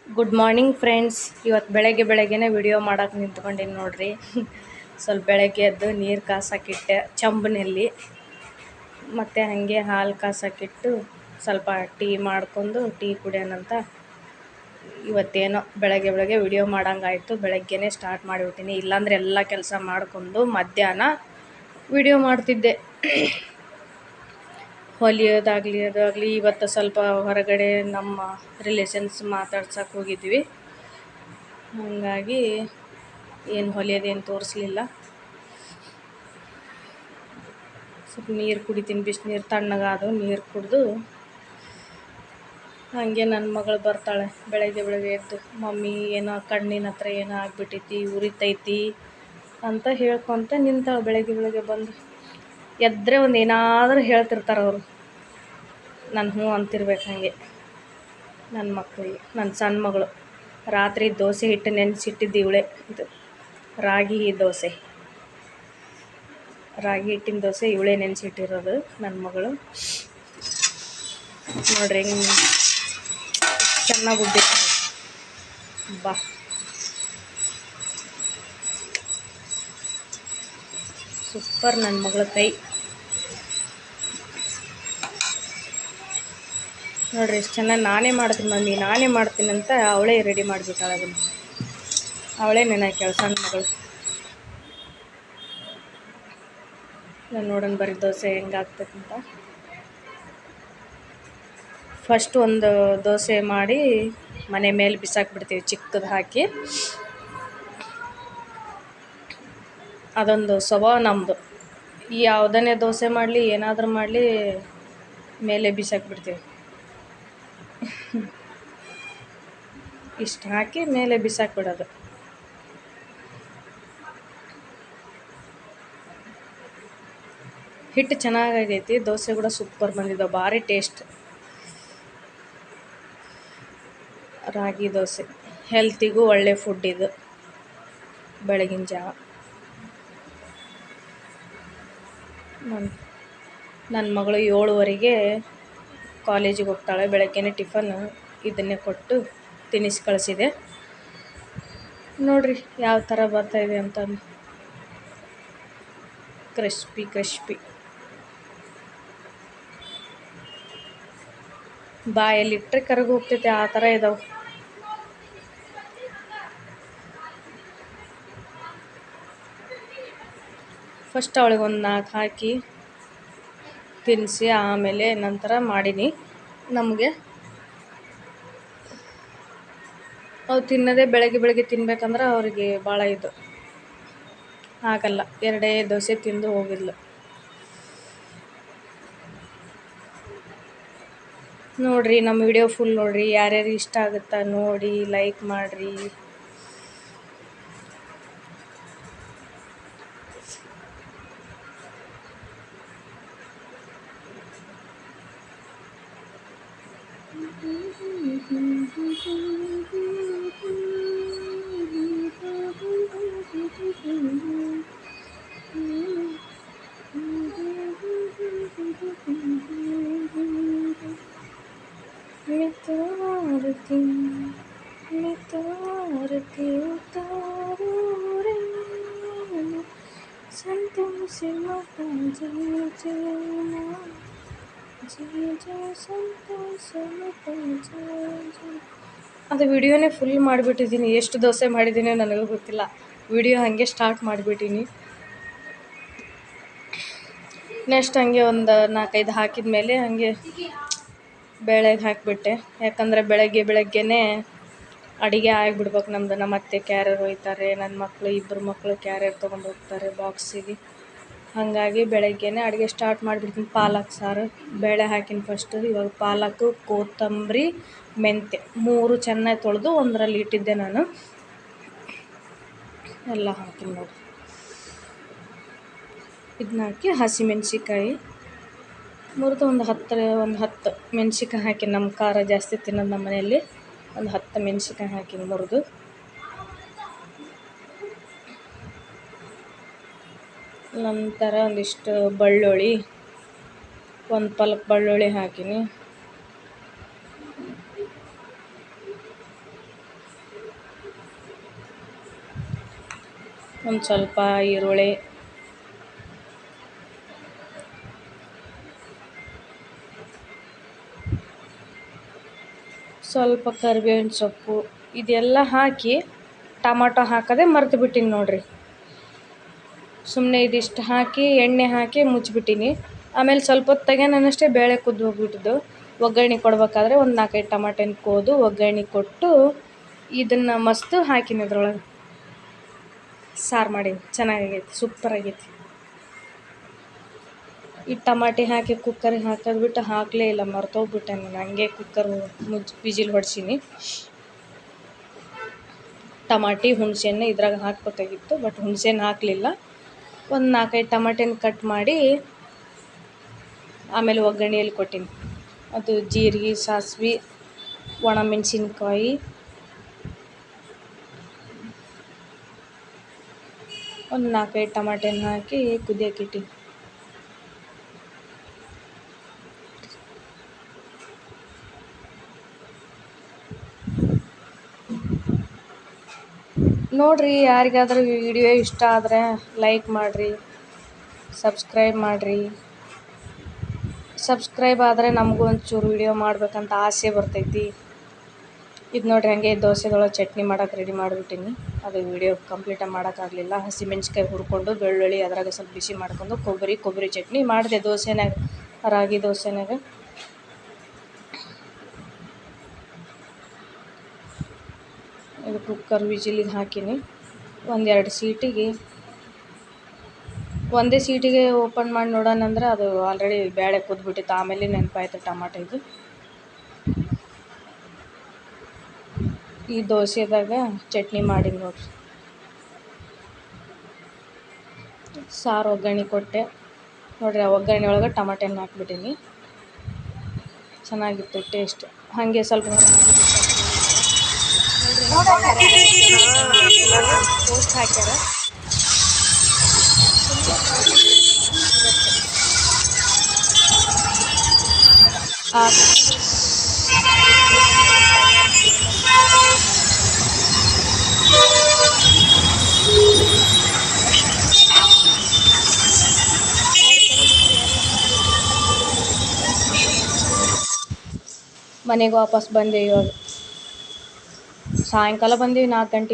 Good morning friends. ಇವತ್ತು ಬೆಳಗ್ಗೆನೇ video ಮಾಡೋಕೆ ನಿಂತ್ಕೊಂಡೀನಿ ನೋಡ್ರಿ. ಸ್ವಲ್ಪ ಬೆಳಗ್ಗೆ ಎದ್ದು ನೀರು ಕಾಸಕ್ಕಿಟ್ಟೆ ಚಂಬನಲ್ಲಿ, ಮತ್ತು ಹಾಗೆ ಹಾಲು ಕಾಸಕ್ಕಿಟ್ಟು ಸ್ವಲ್ಪ ಟೀ ಮಾಡ್ಕೊಂಡು ಟೀ ಕುಡಿಯೋಣಂತ ಇವತ್ತೇನೋ ಬೆಳಗ್ಗೆ ವಿಡಿಯೋ ಮಾಡೋಂಗಾಯ್ತು. ಬೆಳಗ್ಗೆನೇ ಸ್ಟಾರ್ಟ್ ಮಾಡಿಬಿಟ್ಟಿನಿ, ಇಲ್ಲಾಂದರೆ ಎಲ್ಲ ಕೆಲಸ ಮಾಡ್ಕೊಂಡು ಮಧ್ಯಾಹ್ನ ವಿಡಿಯೋ ಮಾಡ್ತಿದ್ದೆ. ಹೊಲಿಯೋದಾಗಲಿ ಇವತ್ತು ಸ್ವಲ್ಪ ಹೊರಗಡೆ ನಮ್ಮ ರಿಲೇಷನ್ಸ್ ಮಾತಾಡ್ಸಕ್ಕೆ ಹೋಗಿದ್ವಿ. ಹಾಗಾಗಿ ಏನು ಹೊಲಿಯೋದೇನು ತೋರಿಸ್ಲಿಲ್ಲ. ಸ್ವಲ್ಪ ನೀರು ಕುಡಿತೀನಿ, ಬಿಸಿನೀರು ತಣ್ಣಗಾದು ನೀರು ಕುಡಿದು ಹಾಗೆ ನನ್ನ ಮಗಳು ಬರ್ತಾಳೆ. ಬೆಳಗ್ಗೆ ಎದ್ದು ಮಮ್ಮಿ ಏನೋ ಕಣ್ಣಿನ ಹತ್ರ ಏನೋ ಆಗಿಬಿಟ್ಟೈತಿ, ಉರಿತೈತಿ ಅಂತ ಹೇಳ್ಕೊತ ನಿಂತಾಳೆ. ಬೆಳಗ್ಗೆ ಬಂದು ಎದ್ದರೆ ಒಂದು ಏನಾದರೂ ಹೇಳ್ತಿರ್ತಾರೆ ಅವರು. ನಾನು ಹ್ಞೂ ಅಂತಿರ್ಬೇಕು. ಹಾಗೆ ನನ್ನ ಮಕ್ಕಳಿಗೆ, ನನ್ನ ಸಣ್ಣ ಮಗಳು ರಾತ್ರಿ ದೋಸೆ ಹಿಟ್ಟು ನೆನೆಸಿಟ್ಟಿದ್ದು ಇವಳೆ. ಇದು ರಾಗಿ ಹಿಟ್ಟಿನ ದೋಸೆ ಇವಳೇ ನೆನೆಸಿಟ್ಟಿರೋದು ನನ್ನ ಮಗಳು. ನೋಡ್ರಿ ಹೆಂಗೆ ಚೆನ್ನಾಗಿ ಉಬ್ಬಿತ್ತು. ಬಾ ಸೂಪರ್ ನನ್ನ ಮಗಳ ಕೈ ನೋಡ್ರಿ ಎಷ್ಟು ಚೆನ್ನಾಗಿ. ನಾನೇ ಮಾಡ್ತೀನಿ ಮಮ್ಮಿ, ನಾನೇ ಮಾಡ್ತೀನಿ ಅಂತ ಅವಳೇ ರೆಡಿ ಮಾಡಿಬಿಟ್ಟಾಳೆ. ಅದನ್ನು ಅವಳೇ ನೆನಕ್ಯಾಳ ಸಣ್ಣ ಮಗಳು. ನಾನು ನೋಡೋಣ ಬರೀ ದೋಸೆ ಹೆಂಗಾಗ್ತದಂತ. ಫಸ್ಟ್ ಒಂದು ದೋಸೆ ಮಾಡಿ ಮನೆ ಮೇಲೆ ಬಿಸಾಕ್ಬಿಡ್ತೀವಿ ಚಿಕ್ಕದು ಹಾಕಿ. ಅದೊಂದು ಸ್ವಭಾವ ನಮ್ಮದು. ಯಾವುದನ್ನೇ ದೋಸೆ ಮಾಡಲಿ ಏನಾದರೂ ಮಾಡಲಿ ಮೇಲೆ ಬಿಸಾಕ್ಬಿಡ್ತೀವಿ. ಇಷ್ಟು ಹಾಕಿ ಮೇಲೆ ಬಿಸಾಕ್ಬಿಡೋದು. ಹಿಟ್ಟು ಚೆನ್ನಾಗೈತಿ, ದೋಸೆ ಕೂಡ ಸೂಪರ್ ಬಂದಿದ್ದಾವೆ, ಭಾರಿ ಟೇಸ್ಟ್. ರಾಗಿ ದೋಸೆ ಹೆಲ್ತಿಗೂ ಒಳ್ಳೆ ಫುಡ್ ಇದು ಬೆಳಗಿನ ಜಾವ. ನನ್ನ ಮಗಳು 7:15ಗೆ ಕಾಲೇಜಿಗೆ ಹೋಗ್ತಾಳೆ. ಬೆಳಗ್ಗೆನೇ ಟಿಫನ್ ಇದನ್ನೇ ಕೊಟ್ಟು ತಿನ್ನಿಸಿ ಕಳಿಸಿದೆ. ನೋಡ್ರಿ ಯಾವ ಥರ ಬರ್ತಾಯಿದೆ ಅಂತ. ಕ್ರಿಸ್ಪಿ ಬಾಯಲ್ಲಿಟ್ಟರೆ ಕರಗಿ ಹೋಗ್ತೈತೆ, ಆ ಥರ ಇದಾವೆ. ಫಸ್ಟ್ ಅವಳಿಗೆ ಒಂದು 4 ಹಾಕಿ ತಿನ್ನಿಸಿ ಆಮೇಲೆ ನಂತರ ಮಾಡೀನಿ. ನಮಗೆ ಅವ್ರು ತಿನ್ನೋದೇ ಬೆಳಗ್ಗೆ ತಿನ್ಬೇಕಂದ್ರೆ ಅವ್ರಿಗೆ ಭಾಳ ಇದು ಆಗಲ್ಲ. 2 ದೋಸೆ ತಿಂದು ಹೋಗಿದ್ಲು. ನೋಡಿರಿ ನಮ್ಮ ವಿಡಿಯೋ ಫುಲ್ ನೋಡಿರಿ. ಯಾರ್ಯಾರು ಇಷ್ಟ ಆಗುತ್ತಾ ನೋಡಿ, ಲೈಕ್ ಮಾಡಿರಿ. ಮಿತವಾರತಿ ಉತಾರು ರೇ ಸಂತೋಷ ಮತ ಜಯ ಜಯ ಸಂತೋಷ ಮತ ಜಯ ಜಯ. ಅದು ವಿಡಿಯೋನೇ ಫುಲ್ ಮಾಡಿಬಿಟ್ಟಿದ್ದೀನಿ. ಎಷ್ಟು ದೋಸೆ ಮಾಡಿದ್ದೀನಿ ನನಗೂ ಗೊತ್ತಿಲ್ಲ. ವಿಡಿಯೋ ಹಾಗೆ ಸ್ಟಾರ್ಟ್ ಮಾಡಿಬಿಟ್ಟಿನಿ. ನೆಕ್ಸ್ಟ್ ಹಾಗೆ ಒಂದು 4-5 ಹಾಕಿದ ಮೇಲೆ ಹಾಗೆ ಬೇಳೆಗೆ ಹಾಕಿಬಿಟ್ಟೆ. ಯಾಕಂದರೆ ಬೆಳಗ್ಗೆನೇ ಅಡುಗೆ ಆಗಿಬಿಡ್ಬೇಕು ನಮ್ಮದು. ನಮ್ಮ ಅತ್ತೆ ಕ್ಯಾರಿಯರ್ ಒಯ್ತಾರೆ, ನನ್ನ ಮಕ್ಕಳು 2 ಮಕ್ಕಳು ಕ್ಯಾರಿಯರ್ ತೊಗೊಂಡು ಹೋಗ್ತಾರೆ ಬಾಕ್ಸಿಗೆ. ಹಾಗಾಗಿ ಬೆಳಗ್ಗೆನೇ ಅಡುಗೆ ಸ್ಟಾರ್ಟ್ ಮಾಡಿಬಿಡ್ತೀನಿ. ಪಾಲಕ್ ಸಾರು ಬೇಳೆ ಹಾಕಿನ ಫಸ್ಟು. ಇವಾಗ ಪಾಲಕ್, ಕೊತ್ತಂಬರಿ, ಮೆಂತ್ಯ 3 ಚೆನ್ನಾಗಿ ತೊಳೆದು ಒಂದರಲ್ಲಿ ಇಟ್ಟಿದ್ದೆ ನಾನು. ಎಲ್ಲ ಹಾಕಿನಿ ನೋಡಿ. ಇದನ್ನ ಹಾಕಿ ಹಸಿಮೆಣ್ಸಿಕಾಯಿ ಮುರಿದು ಒಂದು 10 ಮೆಣ್ಸಿಕಾಯಿ ಹಾಕಿ. ನಮ್ಮ ಖಾರ ಜಾಸ್ತಿ ತಿನ್ನೋದು ನಮ್ಮ ಮನೆಯಲ್ಲಿ. ಒಂದು 10 ಮೆಣ್ಸಿಕಾಯಿ ಹಾಕಿನಿ ಮುರಿದು. ನಂತರ ಒಂದಿಷ್ಟು ಬೆಳ್ಳುಳ್ಳಿ, ಒಂದು ಪಲ್ಕ್ ಬೆಳ್ಳುಳ್ಳಿ ಹಾಕಿನಿ. ಒಂದು ಸ್ವಲ್ಪ ಈರುಳ್ಳಿ, ಸ್ವಲ್ಪ ಕರಿಬೇವಿನ ಸೊಪ್ಪು ಇದೆಲ್ಲ ಹಾಕಿ ಟೊಮಾಟೊ ಹಾಕೋದೇ ಮರ್ತು ಬಿಟ್ಟಿನಿ ನೋಡ್ರಿ. ಸುಮ್ಮನೆ ಇದಿಷ್ಟು ಹಾಕಿ ಎಣ್ಣೆ ಹಾಕಿ ಮುಚ್ಚಿಬಿಟ್ಟಿನಿ. ಆಮೇಲೆ ಸ್ವಲ್ಪ ಹೊತ್ತು ತೆಗೆನಷ್ಟೇ ಬೇಳೆ ಕುದ್ದು ಹೋಗ್ಬಿಟ್ಟಿದ್ದು. ಒಗ್ಗರಣೆ ಕೊಡ್ಬೇಕಾದ್ರೆ ಒಂದು 4-5 ಟಮಾಟೆನ ಕೋದು ಒಗ್ಗರಣೆ ಕೊಟ್ಟು ಇದನ್ನು ಮಸ್ತು ಹಾಕಿನಿ ಅದ್ರೊಳಗೆ. ಸಾರು ಮಾಡೀನಿ, ಚೆನ್ನಾಗೈತಿ, ಸೂಪರ್ ಆಗೈತಿ. ಈ ಟಮಾಟೆ ಹಾಕಿ ಕುಕ್ಕರಿಗೆ ಹಾಕೋದು ಬಿಟ್ಟು ಹಾಕಲೇ ಇಲ್ಲ, ಮರ್ತೋಗ್ಬಿಟ್ಟೆ ನಾನು. ಹಂಗೆ ಕುಕ್ಕರ್ ವಿಜಿಲ್ ಹೊಡ್ಸೀನಿ. ಟಮಾಟಿ ಹುಣಸೆಹಣ್ಣು ಇದ್ರಾಗ ಹಾಕಬೇಕಾಗಿತ್ತು, ಬಟ್ ಹುಣಸೆಹಣ್ಣು ಹಾಕಲಿಲ್ಲ. ಒಂದು 4-5 ಟಮಾಟೆನ ಕಟ್ ಮಾಡಿ ಆಮೇಲೆ ಒಗ್ಗರಣೆಯಲ್ಲಿ ಕೊಟ್ಟೀನಿ. ಅದು ಜೀರಿಗೆ, ಸಾಸಿವೆ, ಒಣಮೆಣಸಿನ್ಕಾಯಿ, ಒಂದು 4-5 ಟಮಾಟೆನ ಹಾಕಿ ಕುದಿಯೋಕೆ ಇಟ್ಟೀನಿ. ನೋಡಿರಿ, ಯಾರಿಗಾದ್ರೂ ವಿಡಿಯೋ ಇಷ್ಟ ಆದರೆ ಲೈಕ್ ಮಾಡಿರಿ, ಸಬ್ಸ್ಕ್ರೈಬ್ ಮಾಡಿರಿ. ಸಬ್ಸ್ಕ್ರೈಬ್ ಆದರೆ ನಮಗೂ ಒಂಚೂರು ವಿಡಿಯೋ ಮಾಡ್ಬೇಕಂತ ಆಸೆ ಬರ್ತೈತಿ. ಇದು ನೋಡಿರಿ, ಹಾಗೆ ದೋಸೆದೊಳಗೆ ಚಟ್ನಿ ಮಾಡೋಕೆ ರೆಡಿ ಮಾಡಿಬಿಟ್ಟಿನಿ. ಅದು ವಿಡಿಯೋ ಕಂಪ್ಲೀಟಾಗಿ ಮಾಡೋಕ್ಕಾಗಲಿಲ್ಲ. ಹಸಿಮೆಣ್ಸಿಕಾಯಿ ಹುರ್ಕೊಂಡು ಬೆಳ್ಳುಳ್ಳಿ ಅದ್ರಾಗ ಸ್ವಲ್ಪ ಬಿಸಿ ಮಾಡ್ಕೊಂಡು ಕೊಬ್ಬರಿ ಚಟ್ನಿ ಮಾಡಿದೆ ದೋಸೆನಾಗ, ರಾಗಿ ದೋಸೆನಾಗ. ಇದು ಕುಕ್ಕರ್ ವಿಜಿಲಿಗೆ ಹಾಕೀನಿ. ಒಂದೆರಡು ಸೀಟಿಗೆ, ಒಂದೇ ಸೀಟಿಗೆ ಓಪನ್ ಮಾಡಿ ನೋಡೋಣ ಅಂದ್ರೆ ಅದು ಆಲ್ರೆಡಿ ಬೇಳೆ ಕುದ್ಬಿಟ್ಟಿತ್ತು. ಆಮೇಲೆ ನೆನಪಾಯ್ತು ಟಮಾಟೆದು. ಈ ದೋಸೆದಾಗ ಚಟ್ನಿ ಮಾಡೀನಿ ನೋಡ್ರಿ. ಸಾರು ಒಗ್ಗರಣೆ ಕೊಟ್ಟೆ ನೋಡಿರಿ. ಆ ಒಗ್ಗರಣೆ ಒಳಗೆ ಟಮಾಟೆನ ಹಾಕ್ಬಿಟ್ಟೀನಿ. ಚೆನ್ನಾಗಿತ್ತು ಟೇಸ್ಟ್. ಹಾಗೆ ಸ್ವಲ್ಪ ಪೋಸ್ಟ್ ಹಾಕ್ಯಾರ. ಮನೆಗೆ ವಾಪಸ್ ಬಂದೆ. ಇವಾಗ ಸಾಯಂಕಾಲ ಬಂದೀವಿ, 4 ಗಂಟೆಗೆ.